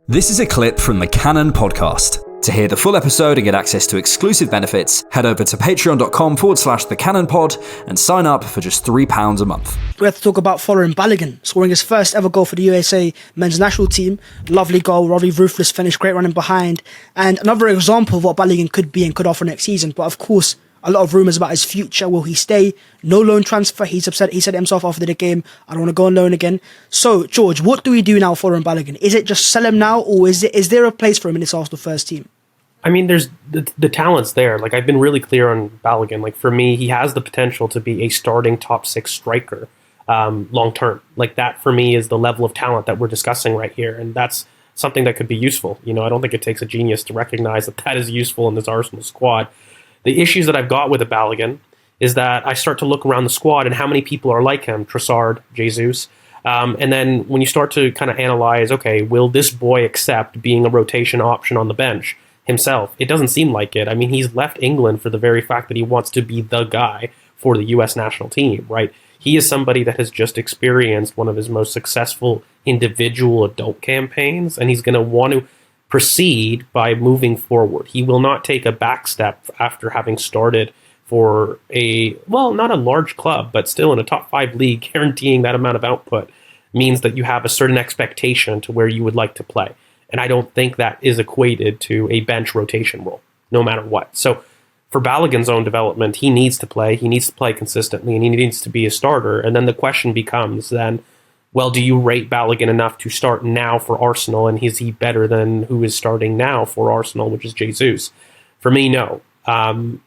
This is a clip from the Cannon podcast. To hear the full episode and get access to exclusive benefits, head over to patreon.com/thecannonpod and sign up for just £3 a month. We have to talk about following Balogun, scoring his first ever goal for the USA men's national team. Lovely goal, really ruthless finish, great running behind, and another example of what Balogun could be and could offer next season. But of course, a lot of rumours about his future. Will he stay? No loan transfer. He's upset. He said it himself after the game, I don't want to go on loan again. So, George, what do we do now following Balogun? Is it just sell him now, or is there a place for him in this Arsenal first team? I mean, there's the talent's there. Like, I've been really clear on Balogun. Like, for me, he has the potential to be a starting top six striker long term. Like, that for me is the level of talent that we're discussing right here. And that's something that could be useful. You know, I don't think it takes a genius to recognize that that is useful in this Arsenal squad. The issues that I've got with a Balogun is that I start to look around the squad and how many people are like him, Trossard, Jesus. And then when you start to kind of analyze, okay, will this boy accept being a rotation option on the bench himself? It doesn't seem like it. I mean, he's left England for the very fact that he wants to be the guy for the US national team, right? He is somebody that has just experienced one of his most successful individual adult campaigns, and he's going to want to proceed by moving forward. He will not take a back step after having started for not a large club, but still in a top 5 league. Guaranteeing that amount of output means that you have a certain expectation to where you would like to play. And I don't think that is equated to a bench rotation role, no matter what. So for Balogun's own development, he needs to play. He needs to play consistently, and he needs to be a starter. And then the question becomes then, well, do you rate Balogun enough to start now for Arsenal? And is he better than who is starting now for Arsenal, which is Jesus? For me, no.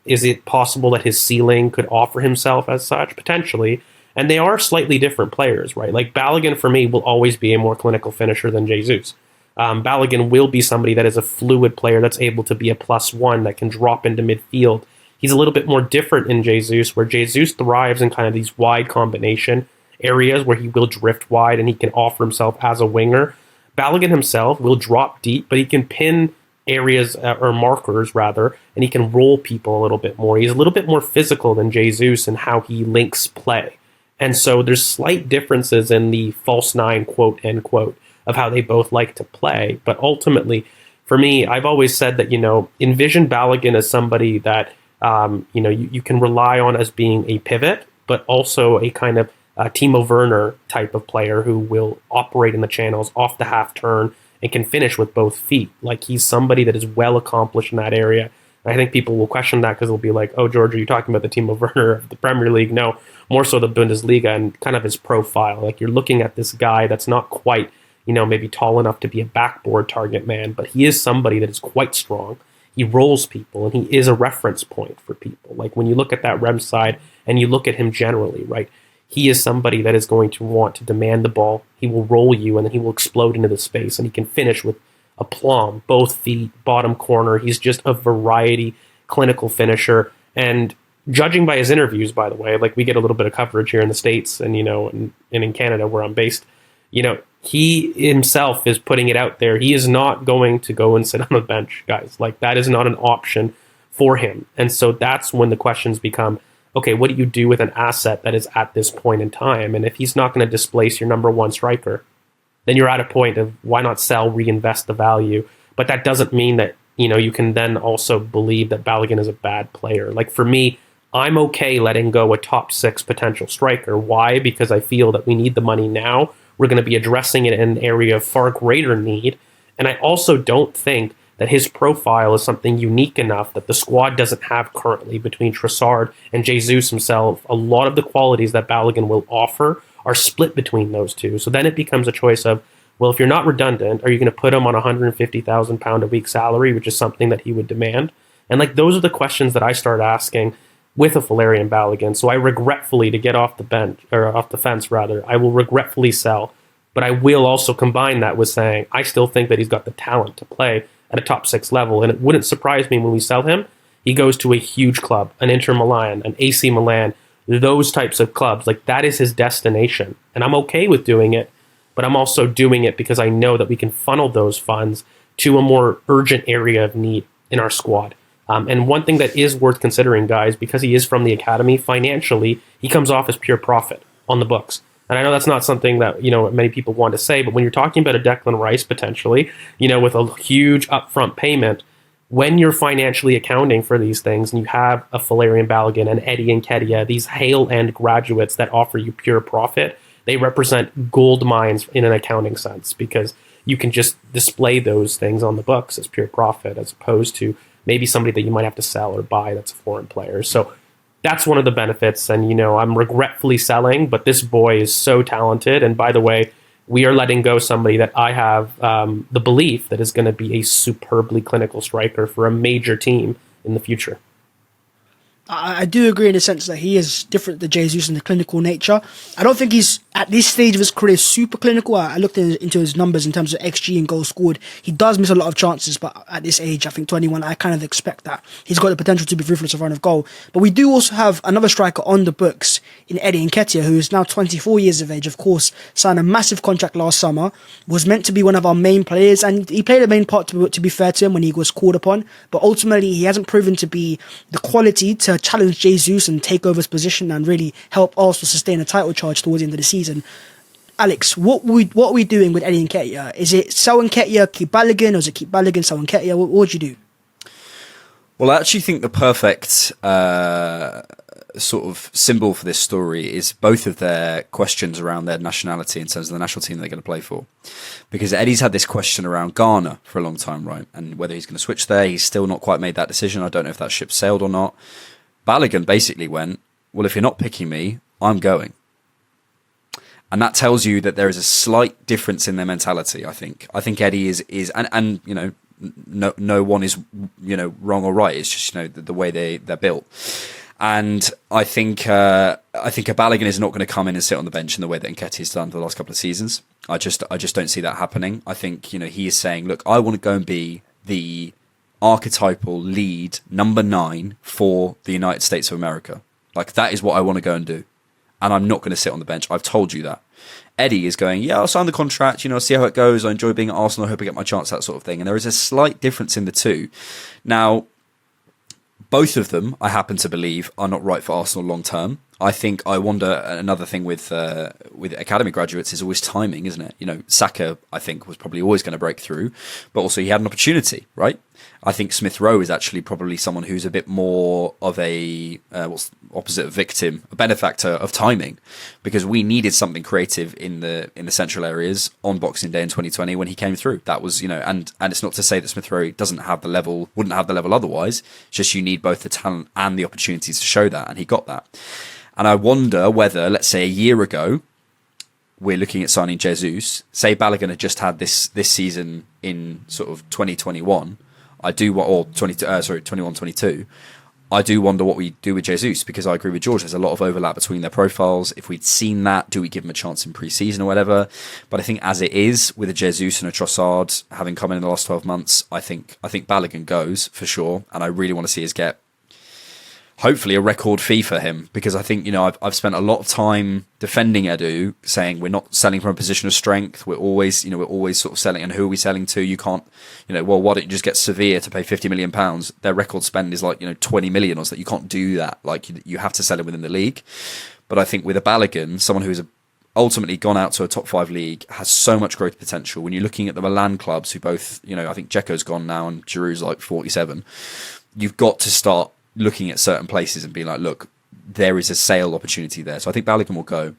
Is it possible that his ceiling could offer himself as such? Potentially. And they are slightly different players, right? Like, Balogun, for me, will always be a more clinical finisher than Jesus. Balogun will be somebody that is a fluid player that's able to be a +1 that can drop into midfield. He's a little bit more different in Jesus, where Jesus thrives in kind of these wide combination areas where he will drift wide and he can offer himself as a winger. Balogun himself will drop deep, but he can pin areas or markers rather, and he can roll people a little bit more. He's a little bit more physical than Jesus in how he links play. And so there's slight differences in the false nine, quote, end quote, of how they both like to play. But ultimately, for me, I've always said that, envision Balogun as somebody that, you can rely on as being a pivot, but also a kind of Timo Werner type of player who will operate in the channels off the half turn and can finish with both feet. Like, he's somebody that is well accomplished in that area. And I think people will question that because they'll be like, oh, George, are you talking about the Timo Werner of the Premier League? No, more so the Bundesliga and kind of his profile. Like, you're looking at this guy that's not quite, maybe tall enough to be a backboard target man, but he is somebody that is quite strong. He rolls people, and he is a reference point for people. Like, when you look at that Rem side and you look at him generally, right? He is somebody that is going to want to demand the ball. He will roll you, and then he will explode into the space, and he can finish with aplomb, both feet, bottom corner. He's just a variety, clinical finisher. And judging by his interviews, by the way, like, we get a little bit of coverage here in the States and, and in Canada where I'm based, he himself is putting it out there. He is not going to go and sit on the bench, guys. Like, that is not an option for him. And so that's when the questions become, okay, what do you do with an asset that is at this point in time? And if he's not going to displace your number one striker, then you're at a point of why not sell, reinvest the value. But that doesn't mean that, you can then also believe that Balogun is a bad player. Like, for me, I'm okay letting go a top 6 potential striker. Why? Because I feel that we need the money now. We're going to be addressing it in an area of far greater need. And I also don't think that his profile is something unique enough that the squad doesn't have currently between Trossard and Jesus himself. A lot of the qualities that Balogun will offer are split between those two. So then it becomes a choice of, well, if you're not redundant, are you going to put him on a £150,000 a week salary, which is something that he would demand? And like, those are the questions that I start asking with a Valérien Balogun. So I regretfully, to get off the bench, or off the fence rather, I will regretfully sell. But I will also combine that with saying, I still think that he's got the talent to play at a top 6 level. And it wouldn't surprise me when we sell him, he goes to a huge club, an Inter Milan, an AC Milan, those types of clubs. Like, that is his destination. And I'm okay with doing it, but I'm also doing it because I know that we can funnel those funds to a more urgent area of need in our squad. And one thing that is worth considering, guys, because he is from the academy, financially, he comes off as pure profit on the books. And I know that's not something that, many people want to say, but when you're talking about a Declan Rice potentially, with a huge upfront payment, when you're financially accounting for these things and you have a Valérien Balogun and Eddie Nketiah, these hail-end graduates that offer you pure profit, they represent gold mines in an accounting sense, because you can just display those things on the books as pure profit, as opposed to maybe somebody that you might have to sell or buy that's a foreign player. So that's one of the benefits. And, I'm regretfully selling, but this boy is so talented. And by the way, we are letting go somebody that I have the belief that is going to be a superbly clinical striker for a major team in the future. I do agree in the sense that he is different to Jesus in the clinical nature. I don't think he's, at this stage of his career, super clinical. I looked into his numbers in terms of XG and goals scored. He does miss a lot of chances, but at this age, I think 21, I kind of expect that. He's got the potential to be ruthless in front of goal. But we do also have another striker on the books in Eddie Nketiah, who is now 24 years of age, of course, signed a massive contract last summer, was meant to be one of our main players, and he played a main part, to be fair to him, when he was called upon. But ultimately, he hasn't proven to be the quality to challenge Jesus and take over his position and really help Arsenal sustain a title charge towards the end of the season. Alex, what are we doing with Eddie Nketiah? Is it sell Nketiah, keep Balogun, or is it keep Balogun, sell Nketiah? What would you do? Well, I actually think the perfect sort of symbol for this story is both of their questions around their nationality in terms of the national team they're going to play for. Because Eddie's had this question around Ghana for a long time, right? And whether he's going to switch there, he's still not quite made that decision. I don't know if that ship sailed or not. Balogun basically went, well, if you're not picking me, I'm going. And that tells you that there is a slight difference in their mentality, I think. I think Eddie is and no one is, wrong or right. It's just, the way they're built. And I think a Balogun is not going to come in and sit on the bench in the way that Nketiah's done for the last couple of seasons. I just don't see that happening. I think, he is saying, look, I want to go and be the archetypal lead number 9 for the United States of America. Like, that is what I want to go and do. And I'm not going to sit on the bench. I've told you that. Eddie is going, yeah, I'll sign the contract, see how it goes. I enjoy being at Arsenal. I hope I get my chance, that sort of thing. And there is a slight difference in the two. Now, both of them, I happen to believe, are not right for Arsenal long term. I wonder, another thing with academy graduates is always timing, isn't it? Saka, I think, was probably always going to break through, but also he had an opportunity, right? I think Smith Rowe is actually probably someone who's a bit more of a what's opposite of victim, a benefactor of timing, because we needed something creative in the central areas on Boxing Day in 2020 when he came through. That was, and it's not to say that Smith Rowe wouldn't have the level otherwise. It's just you need both the talent and the opportunities to show that, and he got that. And I wonder whether, let's say a year ago, we're looking at signing Jesus. Say Balogun had just had this season in sort of 2021. 21-22. I do wonder what we do with Jesus, because I agree with George. There's a lot of overlap between their profiles. If we'd seen that, do we give him a chance in pre-season or whatever? But I think as it is, with a Jesus and a Trossard having come in the last 12 months, I think Balogun goes for sure. And I really want to see us get hopefully a record fee for him, because I think, I've spent a lot of time defending Edu, saying we're not selling from a position of strength. We're always sort of selling. And who are we selling to? You can't, well, why don't you just get Sevilla to pay £50 million? Their record spend is like, 20 million or so. You can't do that. Like, you have to sell him within the league. But I think with a Balogun, someone who has ultimately gone out to a top 5 league, has so much growth potential. When you're looking at the Milan clubs, who both, I think Dzeko's gone now and Giroud's like 47. You've got to start looking at certain places and being like, look, there is a sale opportunity there. So I think Balogun will go.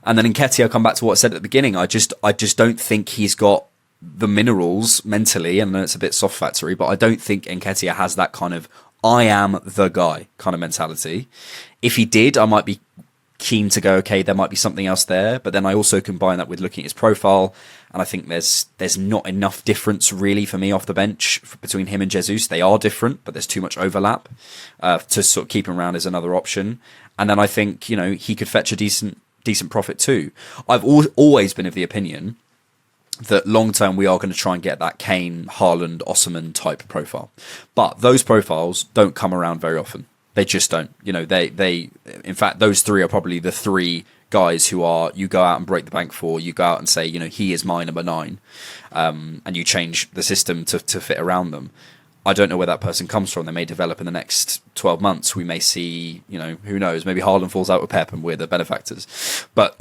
And then Nketiah, I'll come back to what I said at the beginning. I just don't think he's got the minerals mentally, and it's a bit soft factory, but I don't think Nketiah has that kind of I am the guy kind of mentality. If he did, I might be keen to go, okay, there might be something else there. But then I also combine that with looking at his profile, and I think there's not enough difference really for me off the bench between him and Jesus. They are different, but there's too much overlap to sort of keep him around as another option. And then I think, he could fetch a decent profit too. I've always been of the opinion that long term we are going to try and get that Kane, Haaland, Osimhen type profile. But those profiles don't come around very often. They just don't. They in fact, those three are probably the three guys who are, you go out and break the bank for, you go out and say, he is my number 9, and you change the system to fit around them. I don't know where that person comes from. They may develop in the next 12 months. We may see, who knows, maybe Haaland falls out with Pep and we're the benefactors. But,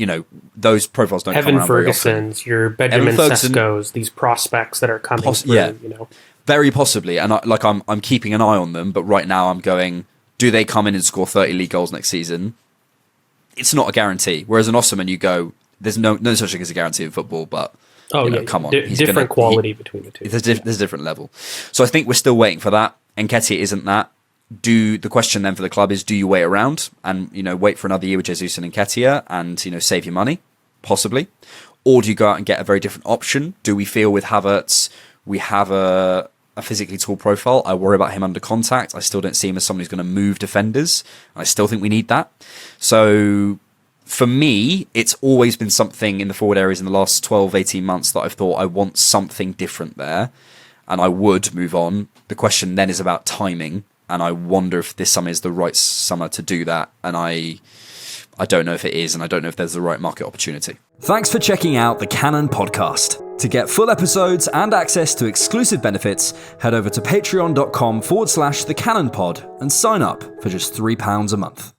those profiles don't come around very often. Evan Ferguson's, your Benjamin Sesko's, these prospects that are coming through, Very possibly. And I'm keeping an eye on them, but right now I'm going, do they come in and score 30 league goals next season? It's not a guarantee. Whereas an Osman, you go, there's no such thing as a guarantee in football, but come on. Different quality between the two. There's a different level. So I think we're still waiting for that. Nketiah isn't that. The question then for the club is, do you wait around and, wait for another year with Jesus and Nketiah and, save your money? Possibly. Or do you go out and get a very different option? Do we feel with Havertz, we have a physically tall profile? I worry about him under contact. I still don't see him as someone who's going to move defenders. I still think we need that. So for me, it's always been something in the forward areas in the last 12, 18 months that I've thought I want something different there. And I would move on. The question then is about timing. And I wonder if this summer is the right summer to do that. And I don't know if it is. And I don't know if there's the right market opportunity. Thanks for checking out the Cannon Podcast. To get full episodes and access to exclusive benefits, head over to patreon.com/thecannonpod and sign up for just £3 a month.